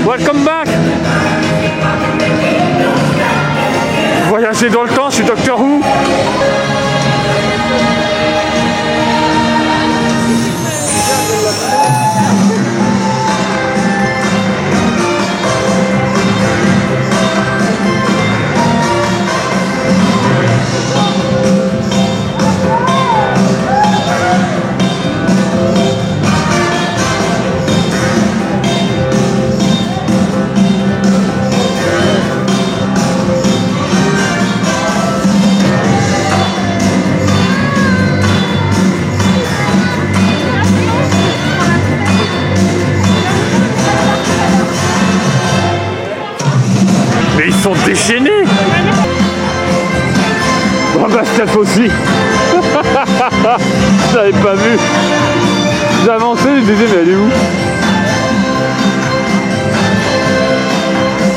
Welcome back. Voyager dans le temps, je suis Doctor Who. Mais ils sont déchaînés. Oh bah Steph aussi. Je l'avais pas vu. J'avançais, je me disais mais elle est où?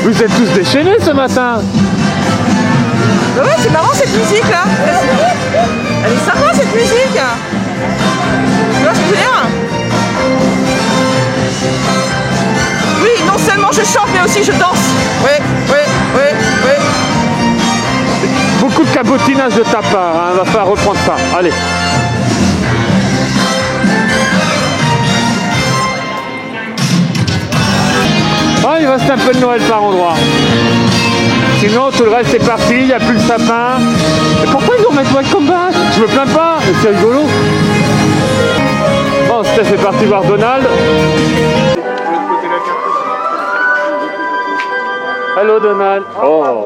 Vous êtes tous déchaînés ce matin. Bah ouais, c'est marrant cette musique là. Elle est sympa cette musique. Tu vois ce que je veux dire? Oui, non seulement je chante mais aussi je danse. Oui. Beaucoup de cabotinage de ta part, hein. Va falloir reprendre ça. Allez. Ah, il reste un peu de Noël par endroit. Sinon, tout le reste c'est parti, il n'y a plus le sapin. Et pourquoi ils nous remettent Welcome back? Je me plains pas, mais c'est rigolo. Bon, Steph est parti voir Donald. Hello Donald. Oh. Bravo.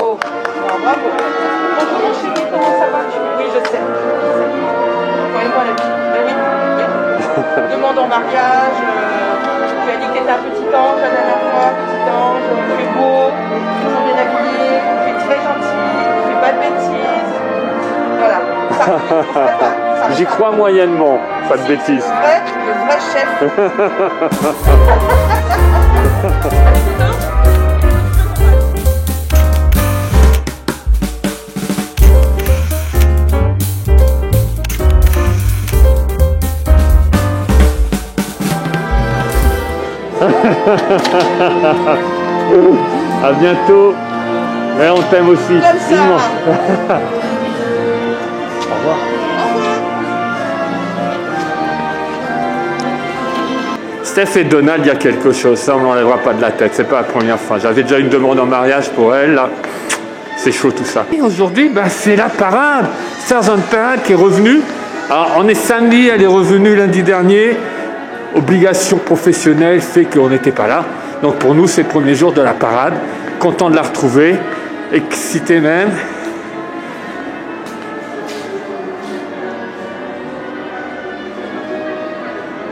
Bonjour mon chéri, comment ça va? Oui, je sais. Envoyez-moi la vie. Oui. Demande en mariage. Tu as dit que t'étais un petit ange la dernière fois. Petit ange, tu es beau, toujours bien habillé, tu es très gentil, tu fais pas de bêtises. Voilà. Ça, j'y crois moyennement, pas de bêtises. Le vrai chef. À bientôt. Mais on t'aime aussi. Comme ça. Au revoir. Steph et Donald, il y a quelque chose. Ça, on n'enlèvera pas de la tête. C'est pas la première fois. J'avais déjà une demande en mariage pour elle. Là, c'est chaud tout ça. Et aujourd'hui, c'est la parade. Stars on Parade qui est revenue. Alors, on est samedi. Elle est revenue lundi dernier. Obligation professionnelle fait qu'on n'était pas là. Donc pour nous, c'est le premier jour de la parade. Content de la retrouver. Excité même.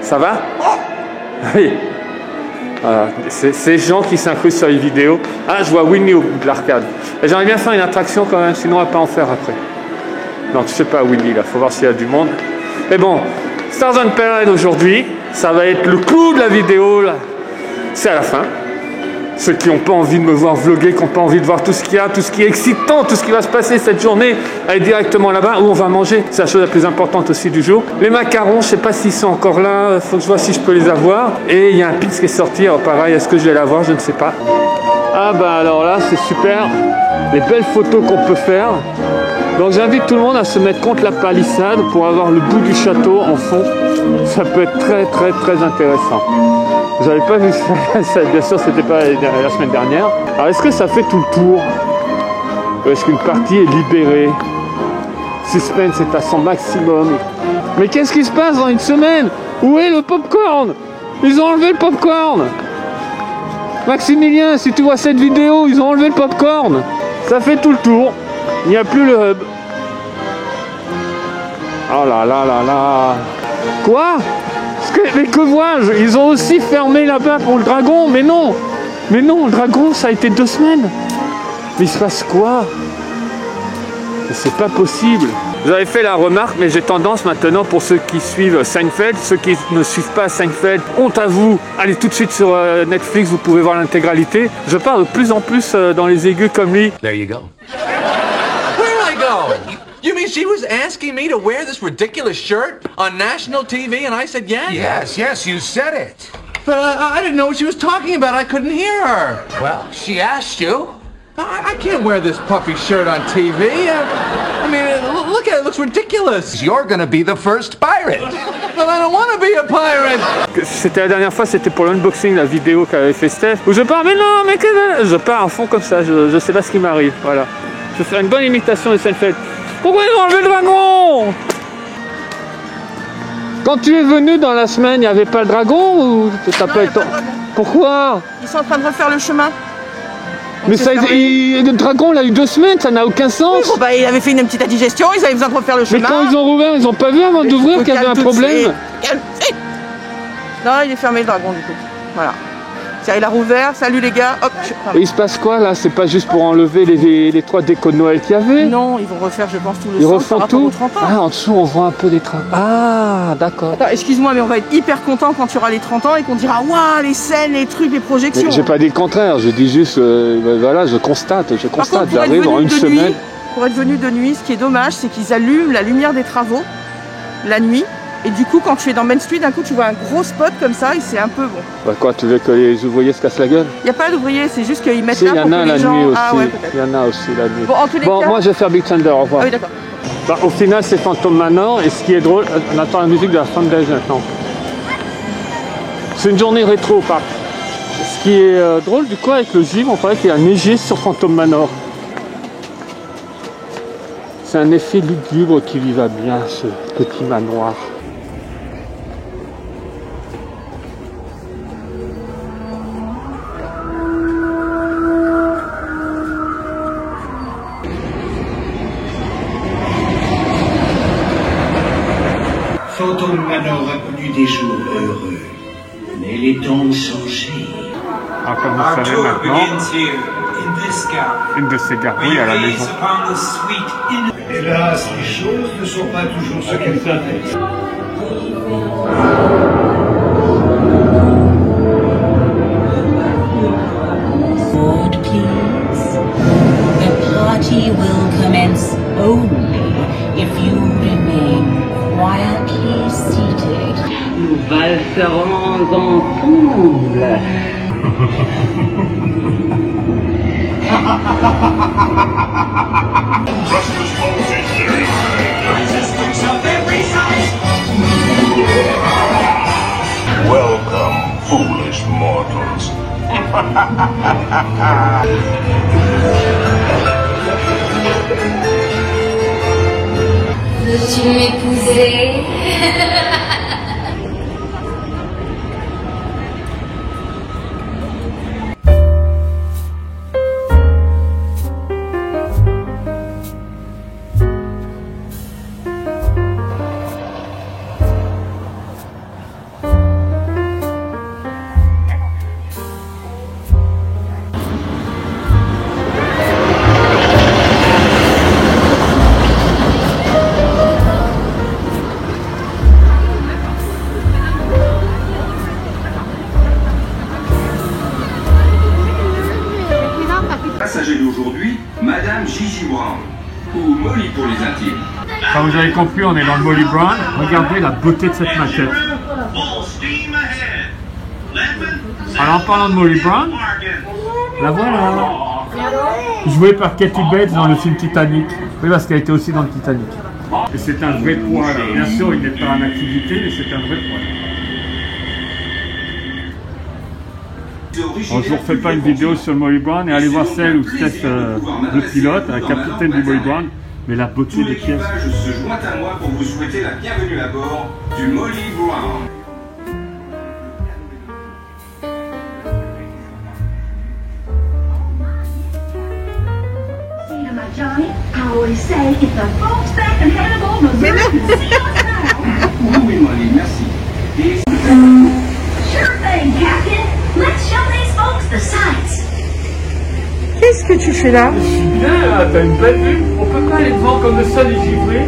Ça va? Oui. Voilà. C'est ces gens qui s'incrustent sur les vidéos. Ah, je vois Winnie au bout de l'arcade. J'aimerais bien faire une attraction quand même, sinon on va pas en faire après. Donc je sais pas Winnie là, faut voir s'il y a du monde. Mais bon, Stars on Parade aujourd'hui. Ça va être le clou de la vidéo, là. C'est à la fin. Ceux qui n'ont pas envie de me voir vlogger, qui n'ont pas envie de voir tout ce qu'il y a, tout ce qui est excitant, tout ce qui va se passer cette journée, aller directement là-bas où on va manger. C'est la chose la plus importante aussi du jour. Les macarons, je ne sais pas s'ils sont encore là, il faut que je vois si je peux les avoir. Et il y a un pins qui est sorti, alors pareil, est-ce que je vais l'avoir? Je ne sais pas. Ah bah alors là, c'est super. Les belles photos qu'on peut faire. Donc j'invite tout le monde à se mettre contre la palissade pour avoir le bout du château en fond. Ça peut être très très très intéressant. Vous n'avez pas vu ça, bien sûr c'était pas la semaine dernière. Alors est-ce que ça fait tout le tour? Ou est-ce qu'une partie est libérée? Suspense est à son maximum. Mais qu'est-ce qui se passe dans une semaine? Où est le popcorn? Ils ont enlevé le popcorn. Maximilien, si tu vois cette vidéo, ils ont enlevé le popcorn. Ça fait tout le tour. Il n'y a plus le hub. Oh là là là là. Quoi? Mais que vois-je? Ils ont aussi fermé là-bas pour le dragon. Mais non, le dragon, ça a été 2 semaines. Mais il se passe quoi? C'est pas possible. Vous avez fait la remarque, mais j'ai tendance maintenant, pour ceux qui suivent Seinfeld, ceux qui ne suivent pas Seinfeld, honte à vous, allez tout de suite sur Netflix, vous pouvez voir l'intégralité. Je parle de plus en plus dans les aigus comme lui. There you go. Where did I go? You mean she was asking me to wear this ridiculous shirt on national TV and I said yes? Yes, you said it. But I didn't know what she was talking about. I couldn't hear her. Well, she asked you. I can't wear this puffy shirt on TV. I mean, look at it. It looks ridiculous. You're gonna be the first pirate. But I don't want to be a pirate. C'était la dernière fois, c'était pour l'unboxing, la vidéo qu'avait fait Steph, où je pars, mais non, mais je pars à fond comme ça, je sais pas ce qui m'arrive, voilà. Je vais faire une bonne imitation de Seinfeld. Pourquoi ils ont enlevé le dragon? Quand tu es venu dans la semaine, il n'y avait pas le dragon ou t'as pas le temps? Pourquoi? Ils sont en train de refaire le chemin. Mais ça, le dragon, il a eu 2 semaines, ça n'a aucun sens. Oui, bon, bah, il avait fait une petite indigestion, ils avaient besoin de refaire le chemin. Mais quand ils ont rouvert, ils n'ont pas vu avant d'ouvrir qu'il y avait un problème. Non, il est fermé le dragon du coup. Voilà. Tiens, il a rouvert, salut les gars. Hop. Et il se passe quoi là? C'est pas juste pour enlever les 3 décos de Noël qu'il y avait? Non, ils vont refaire, je pense, tout le Ils centre refont par rapport tout. aux 30 ans. Ah, en dessous, on voit un peu des travaux. Ah, d'accord. Attends, excuse-moi, mais on va être hyper content quand tu auras les 30 ans et qu'on dira waouh, les scènes, les trucs, les projections. J'ai pas dit le contraire, je dis juste, voilà, je constate, Par contre, j'arrive en une semaine. Pour être venu de nuit, ce qui est dommage, c'est qu'ils allument la lumière des travaux la nuit. Et du coup, quand tu es dans Main Street, d'un coup, tu vois un gros spot comme ça et c'est un peu bon. Bah quoi, tu veux que les ouvriers se cassent la gueule? Il n'y a pas d'ouvriers, c'est juste qu'ils mettent Si, là il y pour en que a les la gens... nuit aussi. Ah ouais, peut-être. Il y en a aussi la nuit. Bon, en tous les cas... Moi je vais faire Big Thunder, au revoir. Ah oui, d'accord. Bah, au final, c'est Phantom Manor et ce qui est drôle, on attend la musique de la Foundation maintenant. C'est une journée rétro au parc. Ce qui est drôle, du coup, avec le gym, on paraît qu'il a neigé sur Phantom Manor. C'est un effet lugubre qui lui va bien, ce petit manoir. Phantom Manor a connu des jours heureux, mais les temps ont changé. Ah, comme vous savez maintenant, une de ces gargouilles à la maison. Hélas, les choses ne sont pas toujours ce qu'elles paraissent. Forward, please. The party will commence only if you remain quietly seated. Nous valserons ensemble. Welcome, foolish mortals. Veux-tu m'épouser? Passager d'aujourd'hui, Madame Gigi Brown, ou Molly pour les intimes. Comme vous avez compris, on est dans le Molly Brown. Regardez la beauté de cette maquette. Alors en parlant de Molly Brown, la voilà. Jouée par Kathy Bates dans le film Titanic. Oui, parce qu'elle était aussi dans le Titanic. Et c'est un vrai poil. Bien sûr, il n'est pas en activité, mais c'est un vrai poil. Bon, je ne vous refais pas une vidéo sur le Molly Brown et allez voir celle où Steph le pilote, un capitaine du Molly Brown, mais la beauté des pièces. L'équipage se joint à moi pour vous souhaiter la bienvenue à bord du Molly Brown. Johnny, I always say if the folks back in Hannibal was Mais non. Oui, Molly, merci. Et... Sure thing, Captain. Let's show these folks the sights. Qu'est-ce que tu fais là? Je suis bien là, t'as une belle vue. On peut pas aller devant comme le sol est givré.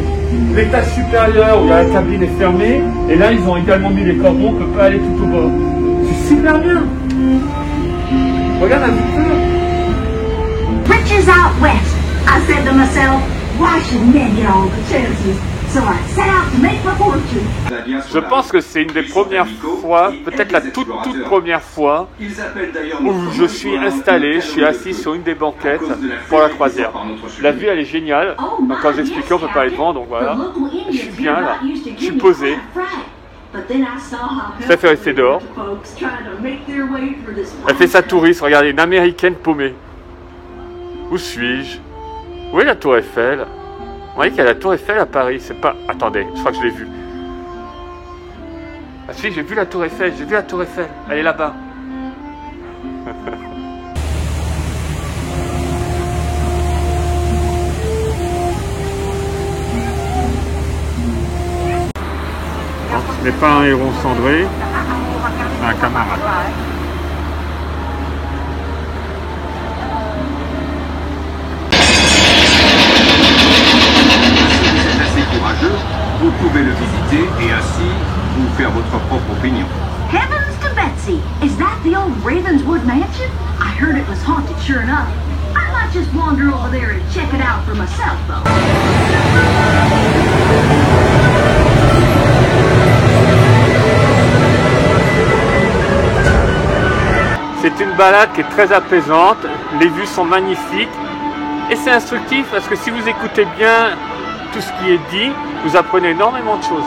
L'étage supérieur où la cabine est fermée. Et là, ils ont également mis les cordons, on peut pas aller tout au bord. C'est super bien. Regarde la vue. Riches out west. I said to myself, why should men get all the chances? So I set out to make my fortune. Je pense que c'est une des premières fois, peut-être la toute première fois, où je suis installé, je suis assis sur une des banquettes pour la croisière. La vue, elle est géniale. Donc, quand j'expliquais, on peut pas aller devant, donc voilà. Je suis bien là, je suis posé. Ça fait rester dehors. Elle fait sa touriste, regardez, une américaine paumée. Où suis-je? Où est la tour Eiffel? Vous voyez qu'il y a la tour Eiffel à Paris, c'est pas... Attendez, je crois que je l'ai vue. Ah si, j'ai vu la tour Eiffel, elle est là-bas. Alors, ce n'est pas un héron cendré, c'est un camarade. Courageux, vous pouvez le visiter et ainsi vous faire votre propre opinion. Heavens to Betsy! Is that the old Ravenswood mansion? I heard it was haunted, sure enough. I might just wander over there and check it out for myself, though. C'est une balade qui est très apaisante, les vues sont magnifiques et c'est instructif parce que si vous écoutez bien tout ce qui est dit, vous apprenez énormément de choses.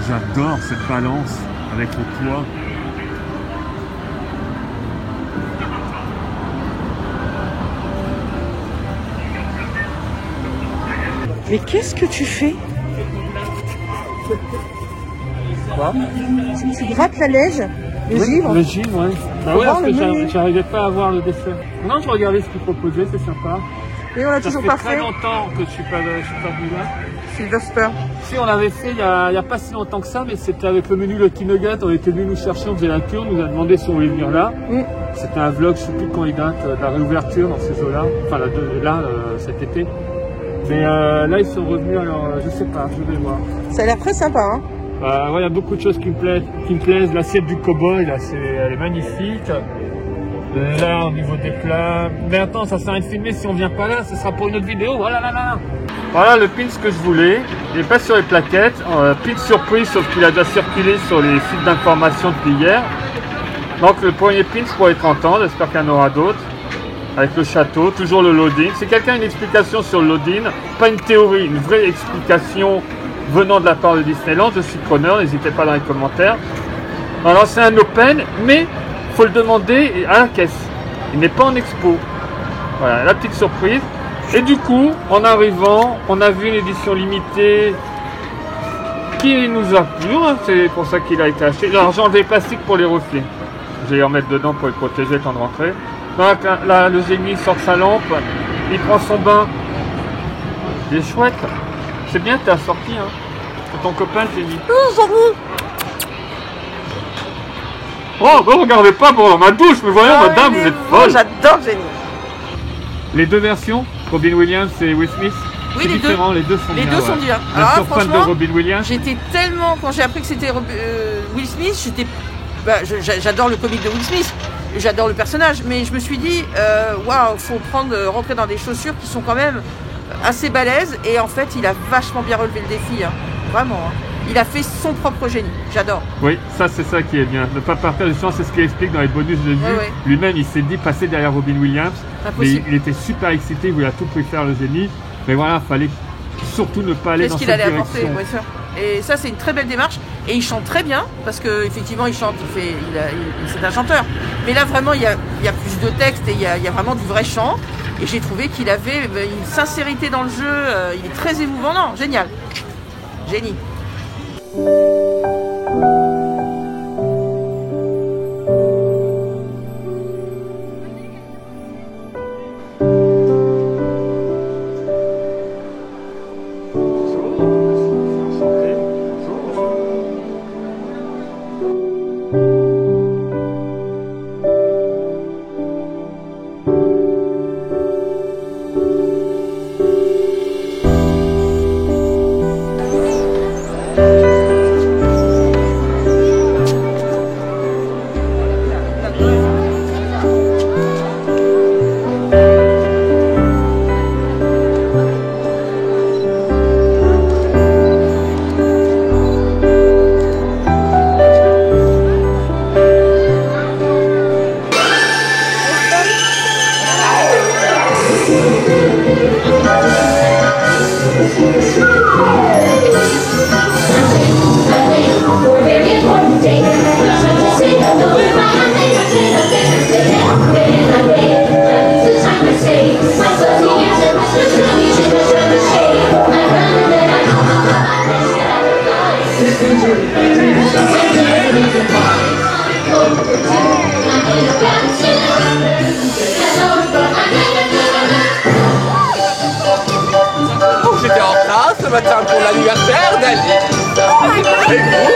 J'adore cette balance avec le poids. Mais qu'est-ce que tu fais? Quoi? Tu grattes la neige? Le givre? Le givre, oui. Bah oui, parce que j'arrivais pas à voir le dessert. Non, je regardais ce qu'ils proposaient, c'est sympa. Et on a toujours pas fait. Ça fait très longtemps que je suis pas venu là. Sylvester. Si, on l'avait fait il y a pas si longtemps que ça, mais c'était avec le menu Lucky Nugget. On était venu nous chercher, on faisait la queue, on nous a demandé si on voulait venir là. C'était un vlog, je sais plus quand il date, de la réouverture dans ces eaux-là. Enfin, cet été. Mais là, ils sont revenus, alors je sais pas, je vais voir. Ça a l'air très sympa, hein? Ouais, il y a beaucoup de choses qui me plaisent. L'assiette du cow-boy, là, elle est magnifique. Là, au niveau des plats. Mais attends, ça sert à rien de filmer si on vient pas là, ce sera pour une autre vidéo. Voilà, là. Voilà le pins que je voulais. Il n'est pas sur les plaquettes. Pins surprise, sauf qu'il a déjà circulé sur les sites d'information depuis hier. Donc, le premier pins pour les 30 ans. J'espère qu'il y en aura d'autres. Avec le château, toujours le loading. Si quelqu'un a une explication sur le loading, pas une théorie, une vraie explication venant de la part de Disneyland, je suis preneur, n'hésitez pas dans les commentaires. Alors c'est un open, mais il faut le demander à la caisse. Il n'est pas en expo. Voilà, la petite surprise. Et du coup, en arrivant, on a vu une édition limitée qui nous a plu, hein, c'est pour ça qu'il a été acheté. Alors j'ai enlevé les plastiques pour les reflets. Je vais les remettre dedans pour les protéger le temps de rentrer. Donc là, le génie sort sa lampe, il prend son bain. Il est chouette. C'est bien, t'es assorti, hein. C'est ton copain, le génie. Oh, ne regardez pas dans ma douche, mais voyons, madame, vous êtes folle. J'adore Génie. Les deux versions, Robin Williams et Will Smith, Oui, c'est différent, les deux sont bien. Les deux sont bien. Je suis fan de Robin Williams. J'étais tellement, quand j'ai appris que c'était Will Smith, j'adore le comique de Will Smith. J'adore le personnage, mais je me suis dit, waouh, faut rentrer dans des chaussures qui sont quand même assez balèzes. Et en fait, il a vachement bien relevé le défi, hein. Vraiment. Hein. Il a fait son propre génie. J'adore. Oui, ça c'est ça qui est bien. Ne pas partir, justement, c'est ce qu'il explique dans les bonus de vue. Ouais. Lui-même, il s'est dit passer derrière Robin Williams. Impossible. Mais il était super excité, il voulait à tout prix faire le génie. Mais voilà, il fallait surtout ne pas aller dans cette direction. Qu'est-ce qu'il allait apporter, bien sûr. Et ça, c'est une très belle démarche. Et il chante très bien, parce qu'effectivement, il chante, c'est un chanteur. Mais là, vraiment, il y a plus de texte et il y a vraiment du vrai chant. Et j'ai trouvé qu'il avait une sincérité dans le jeu. Il est très émouvant. Non, génial. Génie. J'étais en retard ce matin pour l'anniversaire d'Alice. Et vous?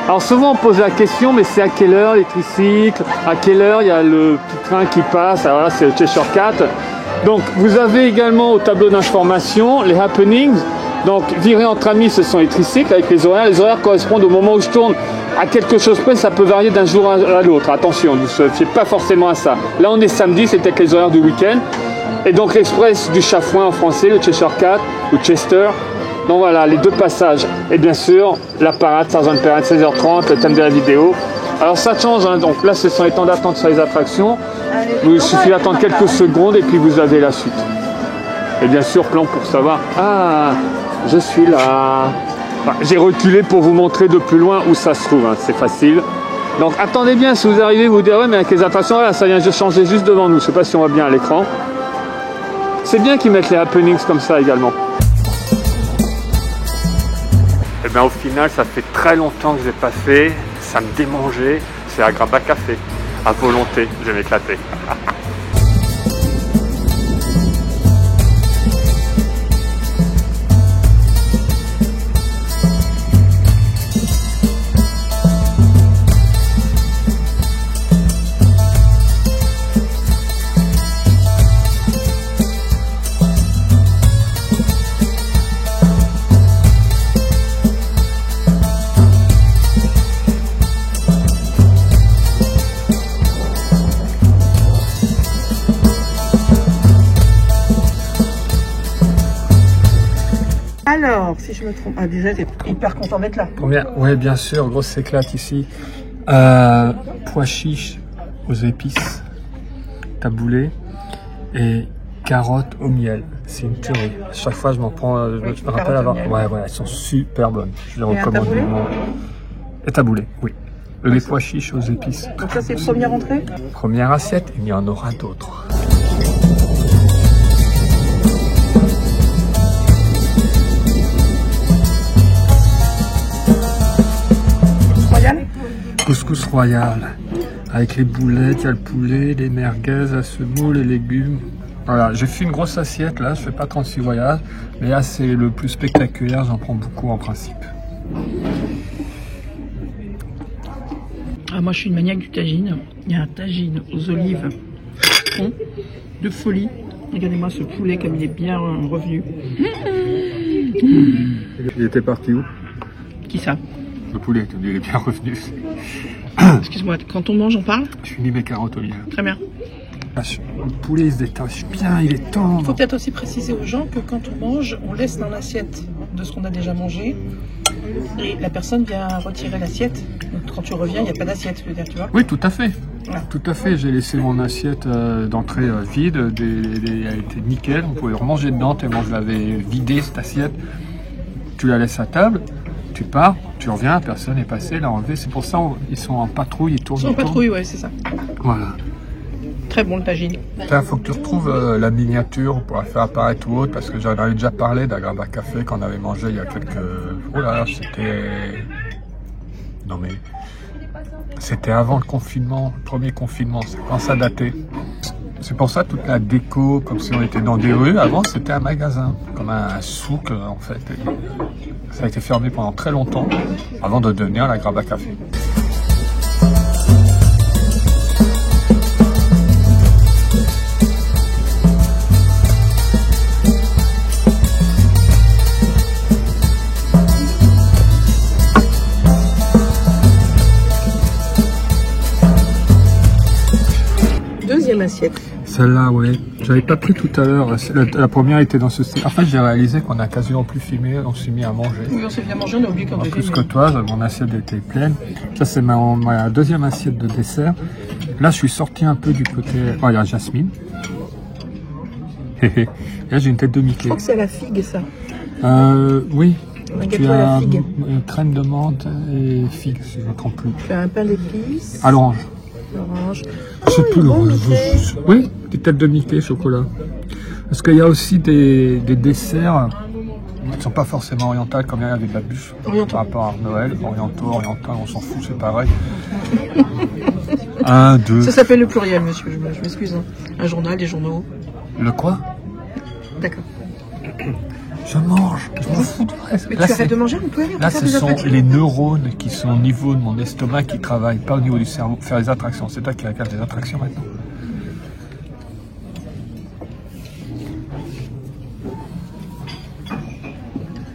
Alors souvent on pose la question, mais c'est à quelle heure les tricycles? À quelle heure il y a le petit train qui passe? Alors là c'est le Cheshire Cat. Donc vous avez également au tableau d'information les happenings. Donc virer entre amis, ce sont les tricycles avec les horaires. Les horaires correspondent au moment où je tourne. À quelque chose près, ça peut varier d'un jour à l'autre. Attention, ne vous fiez pas forcément à ça. Là on est samedi, c'est avec les horaires du week-end. Et donc l'express du Chafouin en français, le Cheshire Cat ou Chester. Donc voilà, les deux passages. Et bien sûr, la parade, Tarzan Parade, 16h30, le thème de la vidéo. Alors ça change, hein. Donc là ce sont les temps d'attente sur les attractions. Il suffit d'attendre quelques secondes et puis vous avez la suite. Et bien sûr, plan pour savoir, ah, je suis là. Enfin, j'ai reculé pour vous montrer de plus loin où ça se trouve, hein. C'est facile. Donc attendez bien, si vous arrivez, vous direz, ouais, mais avec les attractions, là, ça vient de changer juste devant nous. Je ne sais pas si on voit bien à l'écran. C'est bien qu'ils mettent les happenings comme ça également. Et bien au final, ça fait très longtemps que j'ai pas fait, ça me démangeait, c'est à Graba Café, à volonté, je vais m'éclater. Alors, si je me trompe, ah, déjà t'es hyper content d'être là. Oui, bien sûr, grosse éclate ici. Pois chiches aux épices, taboulé et carottes au miel. C'est une tuerie. Chaque fois, je m'en prends. Je me rappelle avoir. Ouais, elles sont super bonnes. Je les recommande vivement. Et taboulé, oui. Les pois chiches aux épices. Donc ça, c'est la première entrée. Première assiette, il y en aura d'autres. Couscous royal, avec les boulettes, il y a le poulet, les merguez, la semoule, les légumes. Voilà, j'ai fait une grosse assiette là, je fais pas 36 voyages, mais là c'est le plus spectaculaire, j'en prends beaucoup en principe. Ah, moi je suis une maniaque du tagine. Il y a un tagine aux olives de folie. Regardez-moi ce poulet comme il est bien revenu. Il était parti où? Qui ça? Le poulet, il est bien revenu. Excuse-moi, quand on mange, on parle? Je finis mes carottes au miel. Très bien. Le poulet, il se détache bien, il est tendre. Il faut peut-être aussi préciser aux gens que quand on mange, on laisse dans l'assiette de ce qu'on a déjà mangé. Et la personne vient retirer l'assiette. Donc quand tu reviens, il n'y a pas d'assiette, je veux dire, tu vois? Oui, tout à fait. Voilà. Tout à fait. J'ai laissé mon assiette d'entrée vide. Elle a été nickel. On pouvait remanger dedans tellement je l'avais vidé, cette assiette. Tu la laisses à table. Tu pars, tu reviens, personne n'est passé, l'a enlevé. C'est pour ça ils sont en patrouille, ils tournent. Ils sont en patrouille, ouais, c'est ça. Voilà. Très bon le tagine. Il faut que tu retrouves la miniature pour la faire apparaître ou autre, parce que j'en avais déjà parlé d'Agraba Café qu'on avait mangé il y a quelques... Oh là là, c'était... Non mais... C'était avant le confinement, le premier confinement, c'est quand ça datait. C'est pour ça toute la déco, comme si on était dans des rues. Avant, c'était un magasin, comme un souk en fait. Et ça a été fermé pendant très longtemps, avant de devenir la Graba Café. Celle-là, oui. J'avais pas pris tout à l'heure. La première était dans ce style. En fait, j'ai réalisé qu'on a quasiment plus filmé. On s'est mis à manger. Oui, on s'est bien mangé, on a oublié qu'on devait Plus que toi, mon assiette était pleine. Ça, c'est ma deuxième assiette de dessert. Là, je suis sorti un peu du côté... Oh, il y a Jasmine. Et là, j'ai une tête de Mickey. Je crois que c'est à la figue, ça. Oui. Un Tu gâteau à la as figue. une crème de menthe et figue, si je ne me trompe plus. Tu as un pain d'épices. À l'orange. Orange. Je sais plus bon l'orange. Mickey. Oui, des têtes de Mickey chocolat. Parce qu'il y a aussi des desserts qui ne sont pas forcément orientales, comme il y a avec la bûche. Par rapport à Noël, oriental, on s'en fout, c'est pareil. 1, 2. Ça s'appelle le pluriel, monsieur, je m'excuse. Hein. Un journal, des journaux. Le quoi? D'accord. Je mange, je m'en fous du reste. Mais Là, tu arrêtes de manger, on peut aller, on peut là, faire ce des sont attractions. les neurones qui sont au niveau de mon estomac qui travaillent, pas au niveau du cerveau. Faire les attractions, c'est toi qui regardes les attractions maintenant.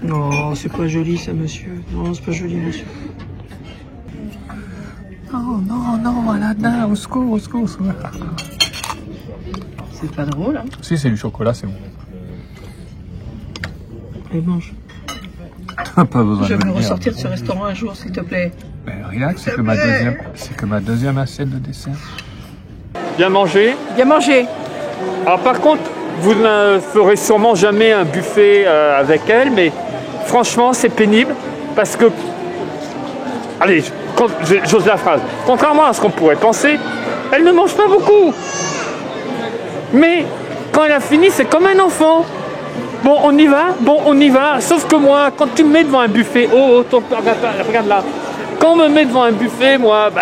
Non, c'est pas joli ça, monsieur. Non, c'est pas joli, monsieur. Non, Aladdin, au secours, au secours. C'est pas drôle, hein. Si, c'est du chocolat, c'est bon. Allez, mange. T'as pas besoin Je de vais me me dire. ressortir de ce restaurant un jour, s'il te plaît. Ben, relax, c'est que ma deuxième assiette de dessert. Bien mangé. Bien mangé. Alors par contre, vous ne ferez sûrement jamais un buffet avec elle, mais franchement, c'est pénible parce que, allez, j'ose la phrase, contrairement à ce qu'on pourrait penser, elle ne mange pas beaucoup. Mais quand elle a fini, c'est comme un enfant. Bon, on y va. Sauf que moi, quand tu me mets devant un buffet, regarde là. Quand on me met devant un buffet, moi, bah,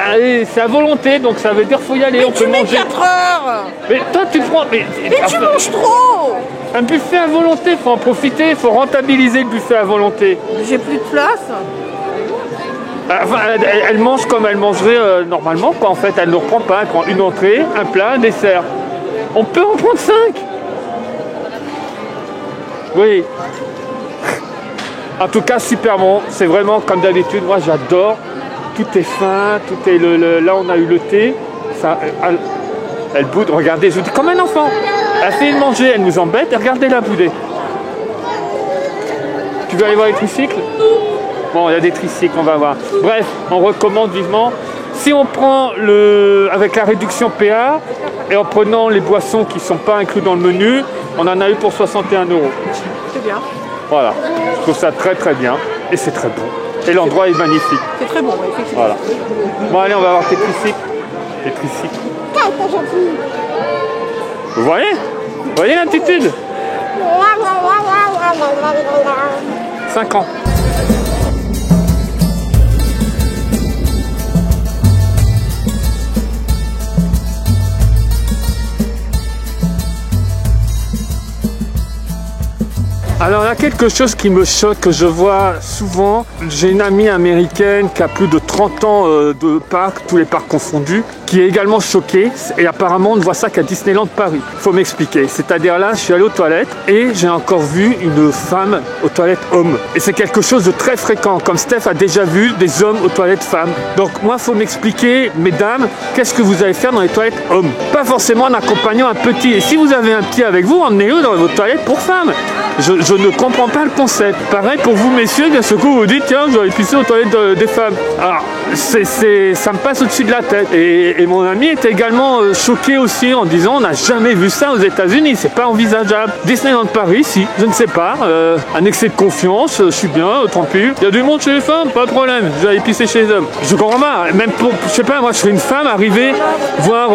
c'est à volonté, donc ça veut dire faut y aller, Mais on tu peut mets manger. 4 heures. Mais toi, tu prends. Mais tu manges trop. Un buffet à volonté, faut en profiter, faut rentabiliser le buffet à volonté. J'ai plus de place. Enfin, elle mange comme elle mangerait normalement, quoi. En fait, elle ne reprend pas, elle prend une entrée, un plat, un dessert. On peut en prendre 5. Oui. En tout cas, super bon. C'est vraiment comme d'habitude. Moi, j'adore. Tout est fin. Tout est là, on a eu le thé. Ça, elle boude. Regardez, je vous dis comme un enfant. Elle fait manger, elle nous embête. Et regardez-la bouder. Tu veux aller voir les tricycles? Bon, il y a des tricycles, on va voir. Bref, on recommande vivement. Si on prend avec la réduction PA et en prenant les boissons qui ne sont pas inclus dans le menu, on en a eu pour 61 €. C'est bien. Voilà, je trouve ça très très bien et c'est très bon. Et l'endroit est magnifique. C'est très bon, effectivement. Voilà. Bon, allez, on va voir tes tricycles. Les tricycles. Vous voyez? Vous voyez l'altitude? 5 ans. Alors, il y a quelque chose qui me choque, que je vois souvent. J'ai une amie américaine qui a plus de 30 ans de parcs, tous les parcs confondus, qui est également choquée. Et apparemment, on ne voit ça qu'à Disneyland Paris. Il faut m'expliquer. C'est-à-dire là, je suis allé aux toilettes et j'ai encore vu une femme aux toilettes hommes. Et c'est quelque chose de très fréquent. Comme Steph a déjà vu des hommes aux toilettes femmes. Donc moi, il faut m'expliquer, mesdames, qu'est-ce que vous allez faire dans les toilettes hommes? Pas forcément en accompagnant un petit. Et si vous avez un petit avec vous, emmenez-le dans vos toilettes pour femmes. Je ne comprends pas le concept. Pareil pour vous, messieurs, d'un seul coup, vous dites, tiens, je vais aller pisser aux toilettes des femmes. Alors, ça me passe au-dessus de la tête. Et mon ami était également choqué aussi en disant, on n'a jamais vu ça aux États-Unis, c'est pas envisageable. Disneyland Paris, si, je ne sais pas. Un excès de confiance, je suis bien, tranquille. Il y a du monde chez les femmes, pas de problème, je vais aller pisser chez les hommes. Je comprends pas, même pour, je sais pas, moi je serais une femme arriver, voir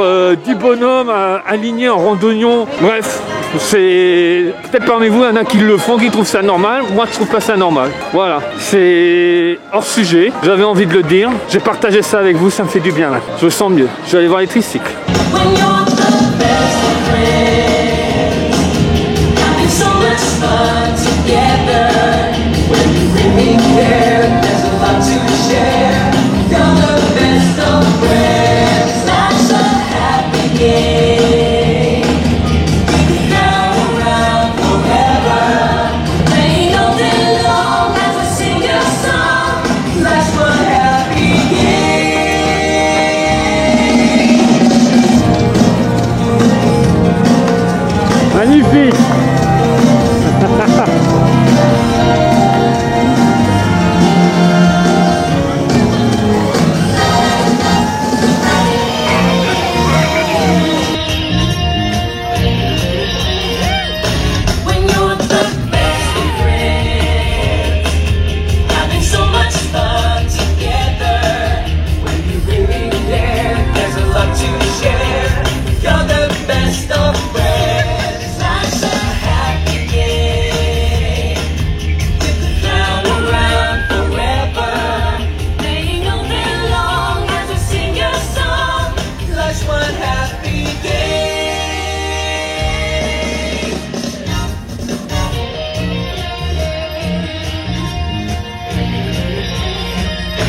10 bonhommes alignés en randonnion. Bref, c'est peut-être parmi vous, il y en a qui le font, qui trouvent ça normal. Moi, je trouve pas ça normal. Voilà, c'est hors sujet. J'avais envie de le dire. J'ai partagé ça avec vous, ça me fait du bien là. Je me sens mieux. Je vais aller voir les tricycles. Magnifique.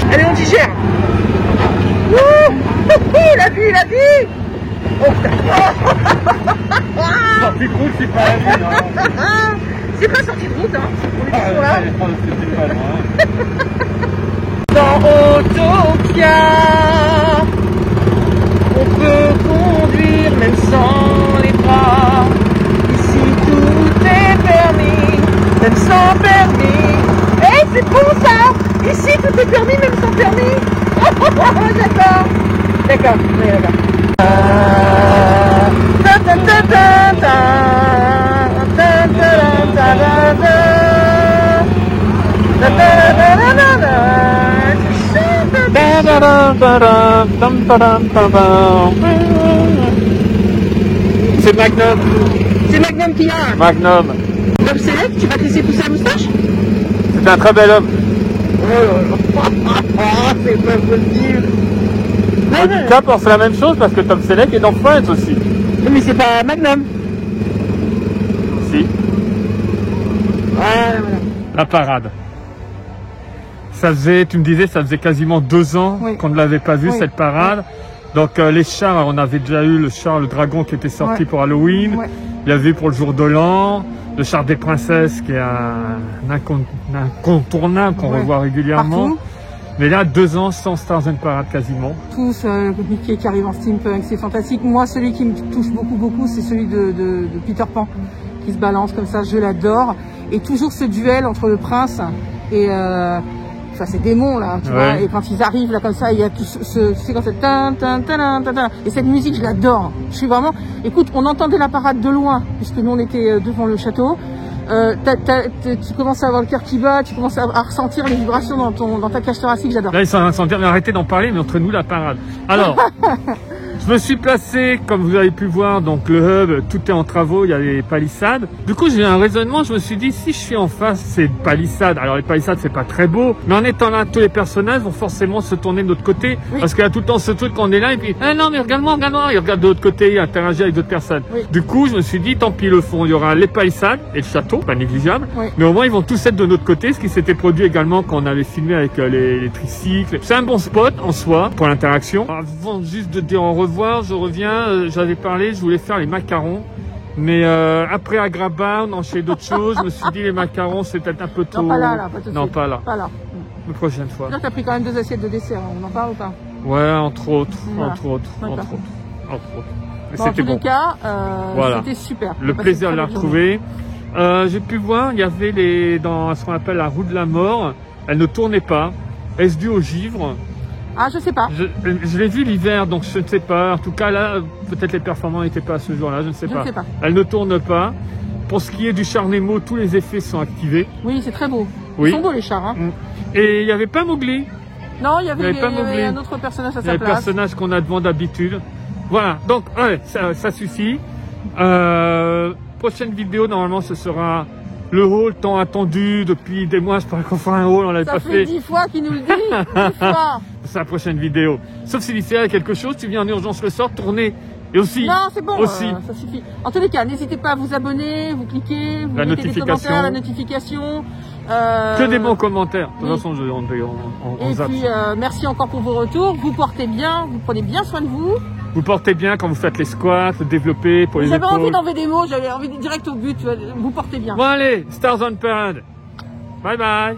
Allez, on digère. Il a vu, il a vu. Oh putain. Sortie de route, c'est pas la vie, non. C'est pas sortie de route, hein. On est toujours là. C'était pas loin. Dans Autopia, on peut conduire même sans les bras. Ici tout est permis, même sans permis. Eh, c'est bon ça. Ici tout est permis, même sans permis. D'accord. D'accord, oui, d'accord. C'est Magnum. C'est Magnum qui a. Magnum. Bob Select, tu vas te laisser pousser la moustache? C'est un très bel homme. C'est pas possible. Handicap, on fait la même chose parce que Tom Selleck est dans Friends aussi. Mais c'est pas Magnum. Si. Voilà. La parade. Ça faisait, tu me disais, ça faisait quasiment 2 ans qu'on ne l'avait pas vu, cette parade. Donc les chars, on avait déjà eu le char, le dragon qui était sorti pour Halloween. Il y avait eu pour le jour de l'an, le char des princesses qui est un incontournable qu'on revoit régulièrement. Partout. Mais là, 2 ans sans Stars and Parade quasiment. Tous, Mickey qui arrive en steampunk, c'est fantastique. Moi, celui qui me touche beaucoup, c'est celui de Peter Pan, qui se balance comme ça, je l'adore. Et toujours ce duel entre le prince et enfin, ces démons là, tu vois. Et quand ils arrivent là comme ça, il y a tout c'est comme ça, et cette musique, je l'adore. Je suis vraiment, écoute, on entendait la parade de loin, puisque nous on était devant le château. Tu commences à avoir le cœur qui bat, tu commences à ressentir les vibrations dans ta cage thoracique, j'adore. Là, ils sont en train de dire, mais arrêtez d'en parler, mais entre nous, la parade. Alors, je me suis placé, comme vous avez pu voir, donc le hub, tout est en travaux, il y a les palissades. Du coup, j'ai eu un raisonnement, je me suis dit, si je suis en face, c'est palissades. Alors, les palissades, c'est pas très beau, mais en étant là, tous les personnages vont forcément se tourner de l'autre côté, parce qu'il y a tout le temps ce truc qu'on est là, et puis, ah non, mais regarde-moi, il regarde de l'autre côté, il interagit avec d'autres personnes. Du coup, je me suis dit, tant pis, le fond, il y aura les palissades et le château, pas négligeable, mais au moins, ils vont tous être de notre côté, ce qui s'était produit également quand on avait filmé avec les tricycles. C'est un bon spot en soi, pour l'interaction. Avant juste de dire au revoir, je reviens, j'avais parlé, je voulais faire les macarons, mais après Agrabah, on enchaînait d'autres choses, je me suis dit les macarons c'est peut-être un peu trop... Non, pas là, pas tout de suite. Non, pas là. Pas là. La prochaine fois. Là, t'as pris quand même 2 assiettes de dessert, on en parle ou pas? Ouais, entre autres. Voilà. Entre autres. Mais c'était en tous les cas, voilà. C'était super. Le plaisir de la retrouver. J'ai pu voir, il y avait dans ce qu'on appelle la roue de la mort, elle ne tournait pas. Est-ce dû au givre? Ah, je sais pas. Je l'ai vu l'hiver, donc je ne sais pas. En tout cas, là, peut-être les performants n'étaient pas à ce jour-là, je ne sais pas. Elle ne tourne pas. Pour ce qui est du char Nemo, tous les effets sont activés. Oui, c'est très beau. Oui. Ils sont beaux les chars. Hein. Et il n'y avait pas Mowgli. Non, il y avait un autre personnage à sa place. Il y a le personnage qu'on a devant d'habitude. Voilà, donc ouais, ça suffit. Prochaine vidéo, normalement, ce sera le haul tant attendu depuis des mois. Je pourrais qu'on fera un haul, on l'avait pas fait. Ça fait 10 fois qu'il nous le dit. 10 fois. C'est la prochaine vidéo. Sauf si il y a quelque chose, tu viens en urgence le soir, tourner. Et aussi. Non, c'est bon, aussi. Ça suffit. En tous les cas, n'hésitez pas à vous abonner, vous cliquez, vous mettez des commentaires, la notification. Que des bons commentaires. De toute façon, on zappe. Et puis, merci encore pour vos retours. Vous portez bien, vous prenez bien soin de vous. Vous portez bien quand vous faites les squats, le développer pour les épaules. J'avais envie d'enlever des mots, j'avais envie de direct au but. Vous portez bien. Bon allez, Stars on Parade. Bye bye.